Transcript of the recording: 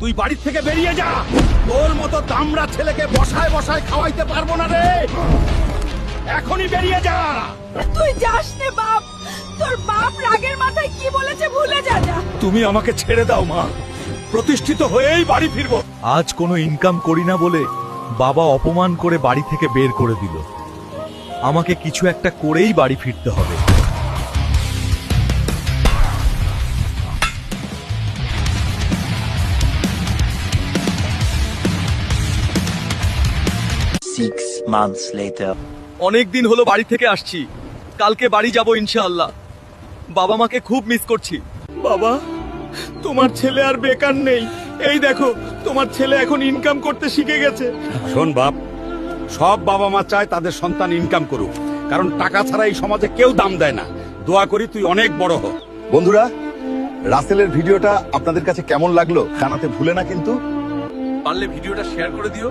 তুই বাড়ি থেকে বেরিয়ে যা। তোর মতো দামড়া ছেলেকে বসায় বসায় খাওয়াইতে পারবো না রে। এখনই বেরিয়ে যা। তুই যাস নে বাপ, তোর বাপ রাগের মাথায় কি বলেছে ভুলে যা। তুমি আমাকে ছেড়ে দাও মা, প্রতিষ্ঠিত হয়েই বাড়ি ফিরবো। আজ কোনো ইনকাম করি না বলে বাবা অপমান করে বাড়ি থেকে বের করে দিল। আমাকে কিছু একটা করেই বাড়ি ফিরতে হবে। Six months later. অনেক দিন হলো বাড়ি থেকে আসছি, কালকে বাড়ি যাব ইনশাআল্লাহ। বাবা মাকে খুব মিস করছি। বাবা, তোমার ছেলে আর বেকার নেই। এই দেখো, তোমার ছেলে এখন ইনকাম করতে শিখে গেছে। শোন বাপ, সব বাবা মা চায় তাদের সন্তান ইনকাম করুক, কারণ টাকা ছাড়া এই সমাজে কেউ দাম দেয় না। দোয়া করি তুই অনেক বড় হ। বন্ধুরা, রাসেলের ভিডিওটা আপনাদের কাছে কেমন লাগলো জানাতে ভুলে না কিন্তু। পারলে ভিডিওটা শেয়ার করে দিও।